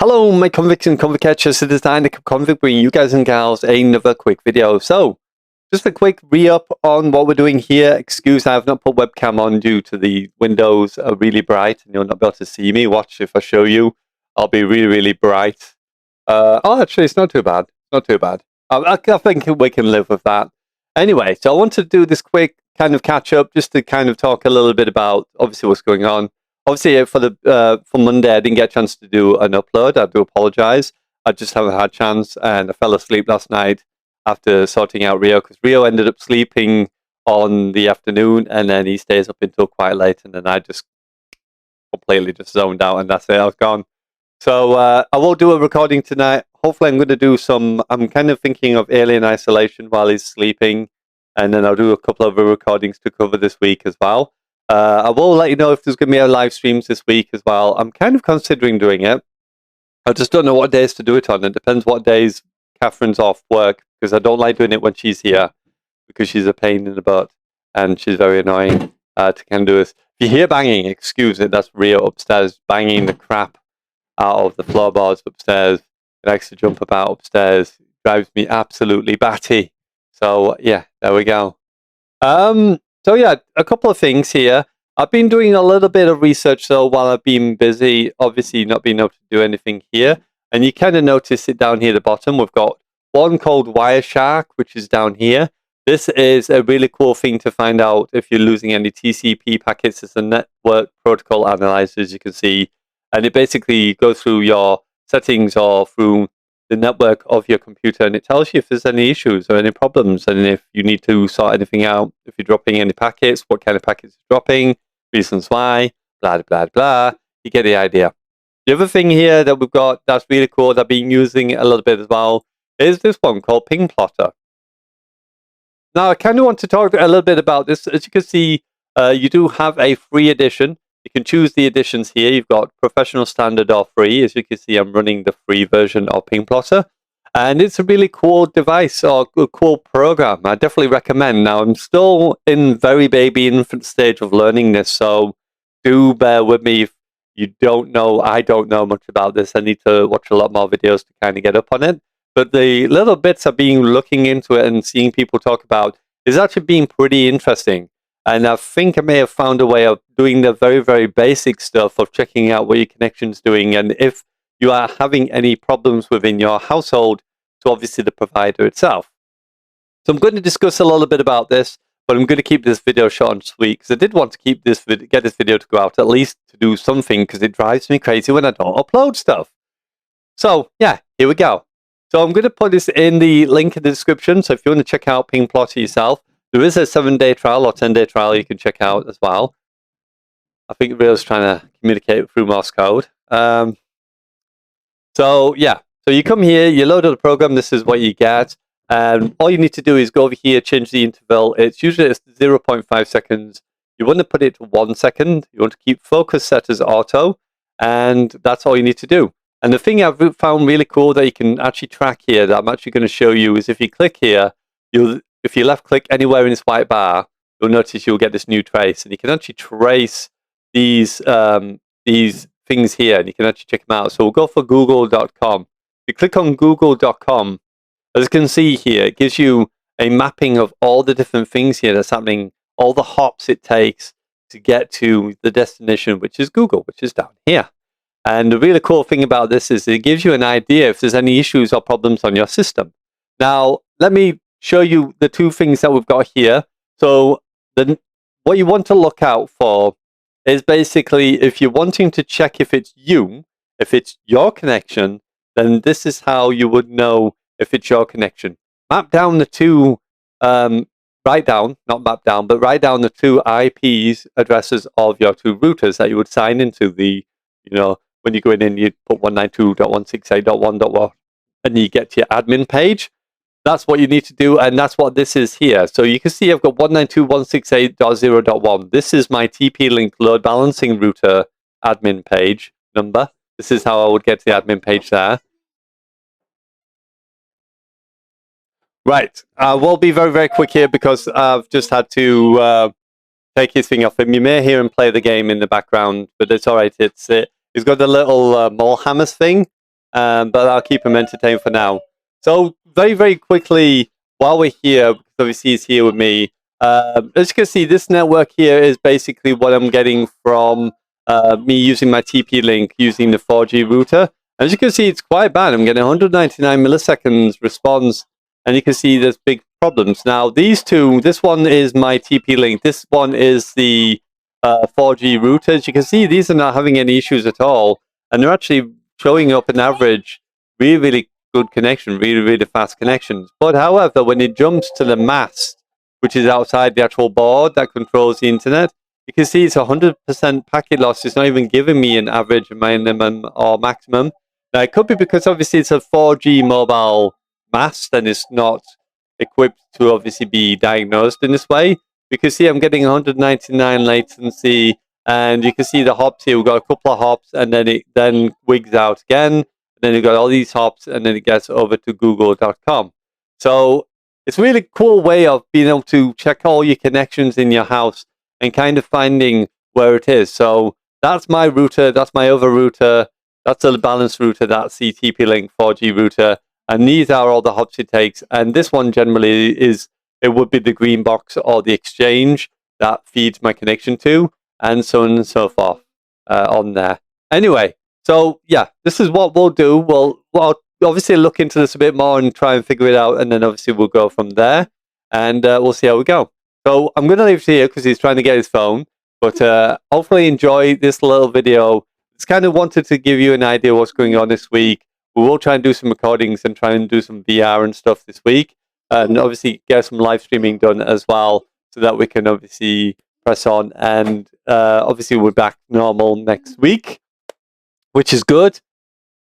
Hello, my convicts and convict catchers. It is I, the Convict, bringing you guys and gals another quick video. So, just a quick re-up on what we're doing here. Excuse, I have not put webcam on due to the windows are really bright and you'll not be able to see me. Watch if I show you. I'll be really, really bright. Actually, it's not too bad. Not too bad. I think we can live with that. Anyway, so I want to do this quick kind of catch-up just to kind of talk a little bit about, obviously, what's going on. Obviously, for Monday, I didn't get a chance to do an upload. I do apologize. I just haven't had a chance, and I fell asleep last night after sorting out Rio, because Rio ended up sleeping on the afternoon, and then he stays up until quite late, and then I just completely just zoned out, and that's it. I was gone. So I will do a recording tonight. Hopefully, I'm going to do some. I'm kind of thinking of Alien Isolation while he's sleeping, and then I'll do a couple of recordings to cover this week as well. I will let you know if there's going to be a live streams this week as well. I'm kind of considering doing it. I just don't know what days to do it on. It depends what days Catherine's off work, because I don't like doing it when she's here, because she's a pain in the butt and she's very annoying to kind of do this. If you hear banging, excuse it, that's Rio upstairs banging the crap out of the floorboards upstairs. It likes to jump about upstairs. It drives me absolutely batty. So yeah, there we go. So yeah, a couple of things here. I've been doing a little bit of research though while I've been busy, obviously not being able to do anything here. And you kind of notice it down here at the bottom. We've got one called Wireshark, which is down here. This is a really cool thing to find out if you're losing any TCP packets. It's a network protocol analyzer, as you can see. And it basically goes through your settings or through the network of your computer, and it tells you if there's any issues or any problems, and if you need to sort anything out, if you're dropping any packets, what kind of packets you're dropping, reasons why, blah, blah, blah. You get the idea. The other thing here that we've got that's really cool that I've been using a little bit as well is this one called Ping Plotter. Now, I kind of want to talk a little bit about this. As you can see, you do have a free edition. You can choose the editions here. You've got professional, standard, or free. As you can see, I'm running the free version of Ping Plotter. And it's a really cool device or a cool program. I definitely recommend. Now, I'm still in very baby infant stage of learning this, so do bear with me if you don't know. I don't know much about this. I need to watch a lot more videos to kind of get up on it. But the little bits I've been looking into it and seeing people talk about is actually being pretty interesting. And I think I may have found a way of doing the very, very basic stuff of checking out what your connection's doing, and if you are having any problems within your household, to obviously the provider itself. So I'm going to discuss a little bit about this, but I'm going to keep this video short and sweet, because I did want to keep this get this video to go out, at least to do something, because it drives me crazy when I don't upload stuff. So yeah, here we go. So I'm going to put this in the link in the description, so if you want to check out Ping Plotter yourself, there is a 7-day trial or 10-day trial you can check out as well. I think Rio's trying to communicate through Morse code. So yeah, so you come here, you load up the program, this is what you get. And all you need to do is go over here, change the interval. It's usually 0.5 seconds. You want to put it to 1 second. You want to keep focus set as auto. And that's all you need to do. And the thing I've found really cool that you can actually track here that I'm actually going to show you is if you click here, if you left click anywhere in this white bar, you'll notice you'll get this new trace, and you can actually trace these things here, and you can actually check them out. So we'll go for google.com. If you click on google.com, as you can see here, it gives you a mapping of all the different things here that's happening, all the hops it takes to get to the destination, which is Google, which is down here. And the really cool thing about this is it gives you an idea if there's any issues or problems on your system. Now, let me show you the two things that we've got here. So what you want to look out for is basically if you're wanting to check if it's you, if it's your connection, then this is how you would know if it's your connection. Map down the two, write down the two IPs addresses of your two routers that you would sign into the, when you go in and you put 192.168.1.1 and you get to your admin page. That's what you need to do, and that's what this is here. So you can see I've got 192.168.0.1. This is my TP-Link load balancing router admin page number. This is how I would get to the admin page there. Right, we'll be very, very quick here because I've just had to take his thing off him. You may hear him play the game in the background, but it's all right. He's got the little mole hammers thing. but I'll keep him entertained for now. So very, very quickly, while we're here, because obviously he's here with me, as you can see, this network here is basically what I'm getting from me using my TP-Link using the 4G router. As you can see, it's quite bad. I'm getting 199 milliseconds response, and you can see there's big problems. Now, these two, this one is my TP-Link. This one is the 4G router. As you can see, these are not having any issues at all, and they're actually showing up an average really, really good connection, really, really fast connections. But however, when it jumps to the mast, which is outside the actual board that controls the internet, you can see it's 100% packet loss. It's not even giving me an average, minimum, or maximum. Now, it could be because obviously it's a 4G mobile mast and it's not equipped to obviously be diagnosed in this way. You can see I'm getting 199 latency, and you can see the hops here. We've got a couple of hops, and then it then wigs out again. And then you've got all these hops, and then it gets over to google.com. So it's a really cool way of being able to check all your connections in your house and kind of finding where it is. So that's my router, that's my other router, that's a balanced router, that's the TP-Link 4G router, and these are all the hops it takes. And this one generally is, it would be the green box or the exchange that feeds my connection to, and so on and so forth on there. Anyway, so yeah, this is what we'll do. We'll obviously look into this a bit more and try and figure it out, and then obviously we'll go from there, and we'll see how we go. So I'm going to leave it here because he's trying to get his phone, but hopefully enjoy this little video. Just kind of wanted to give you an idea what's going on this week. We will try and do some recordings and try and do some VR and stuff this week, and obviously get some live streaming done as well, so that we can obviously press on, and obviously we're back normal next week, which is good,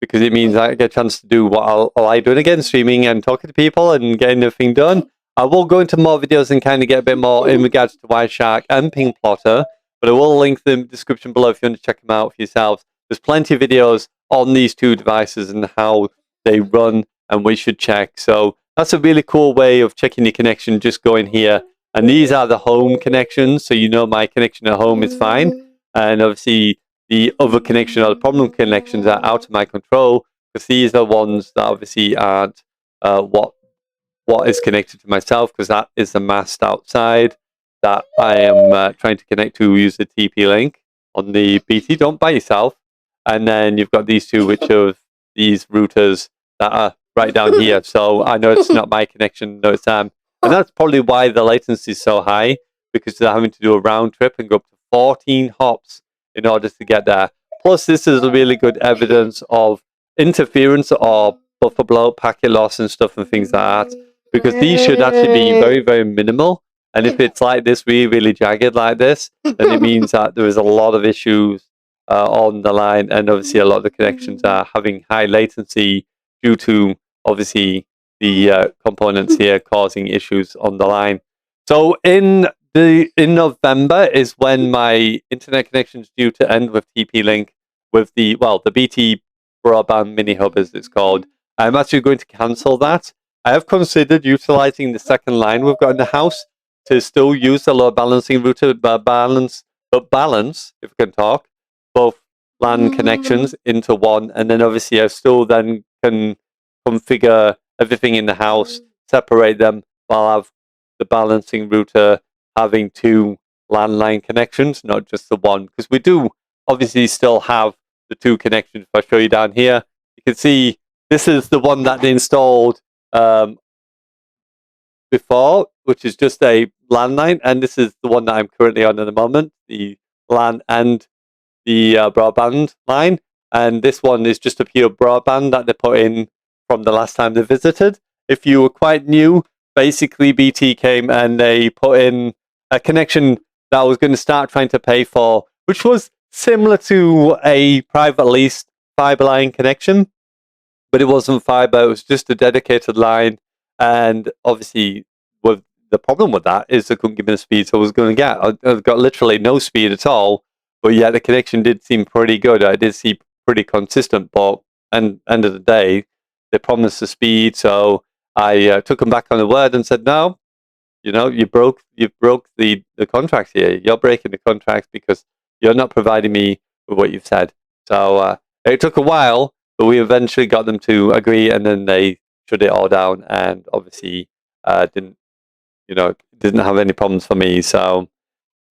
because it means I get a chance to do what I like doing again, streaming and talking to people and getting everything done. I will go into more videos and kind of get a bit more in regards to Wireshark and Ping Plotter, but I will link them in the description below if you want to check them out for yourselves. There's plenty of videos on these two devices and how they run, and we should check. So that's a really cool way of checking your connection, just going here. And these are the home connections, so you know my connection at home is fine. And obviously the other connection or the problem connections are out of my control, because these are ones that obviously aren't what is connected to myself, because that is the mast outside that I am trying to connect to use the TP-Link on the BT. Don't buy yourself. And then you've got these two, which are these routers that are right down here. So I know it's not my connection, no, it's them. And that's probably why the latency is so high, because they're having to do a round trip and go up to 14 hops in order to get there. Plus, this is really good evidence of interference or buffer blow, packet loss and stuff and things like that, because these should actually be very, very minimal. And if it's like this, really, really jagged like this, then it means that there is a lot of issues on the line, and obviously a lot of the connections are having high latency due to obviously the components here causing issues on the line. So in November is when my internet connection is due to end with TP-Link, with the BT broadband mini hub, as it's called. I'm actually going to cancel that. I have considered utilizing the second line we've got in the house to still use the load balancing router, but balance, if we can talk, both LAN connections into one, and then obviously I still then can configure everything in the house, separate them, while I have the balancing router having two landline connections, not just the one, because we do obviously still have the two connections. If I show you down here, you can see this is the one that they installed before, which is just a landline, and this is the one that I'm currently on at the moment, the LAN and the broadband line. And this one is just a pure broadband that they put in from the last time they visited. If you were quite new, basically BT came and they put in a connection that I was going to start trying to pay for, which was similar to a private leased fiber line connection, but it wasn't fiber, it was just a dedicated line. And obviously, with the problem with that is they couldn't give me the speed so I was going to get. I got literally no speed at all, but yeah, the connection did seem pretty good. I did see pretty consistent, but end of the day, they promised the speed, so I took them back on the word and said, no, you broke the contract here. You're breaking the contract because you're not providing me with what you've said. So it took a while, but we eventually got them to agree, and then they shut it all down, and obviously didn't have any problems for me. So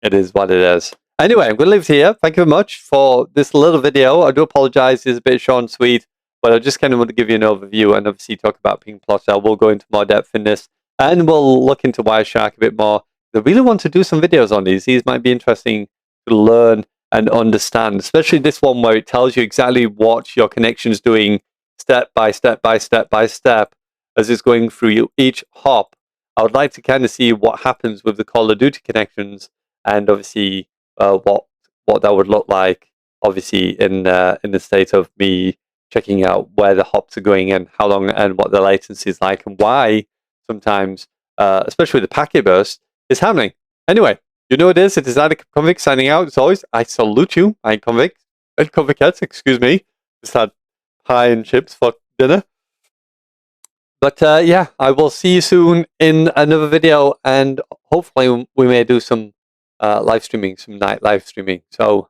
it is what it is. Anyway, I'm going to leave it here. Thank you very much for this little video. I do apologize, it's a bit short and sweet, but I just kind of want to give you an overview and obviously talk about Ping Plotter. We'll go into more depth in this, and we'll look into Wireshark a bit more. I really want to do some videos on these. These might be interesting to learn and understand, especially this one where it tells you exactly what your connection is doing step by step by step by step as it's going through each hop. I would like to kind of see what happens with the Call of Duty connections, and obviously what that would look like, obviously in the state of me checking out where the hops are going and how long and what the latency is like and why sometimes, especially with the packet burst, is happening. Anyway, you know what it is. It is Convict signing out. As always, I salute you. I'm Convict. And Convict, excuse me. Just had pie and chips for dinner. But yeah, I will see you soon in another video, and hopefully we may do some live streaming, some night live streaming. So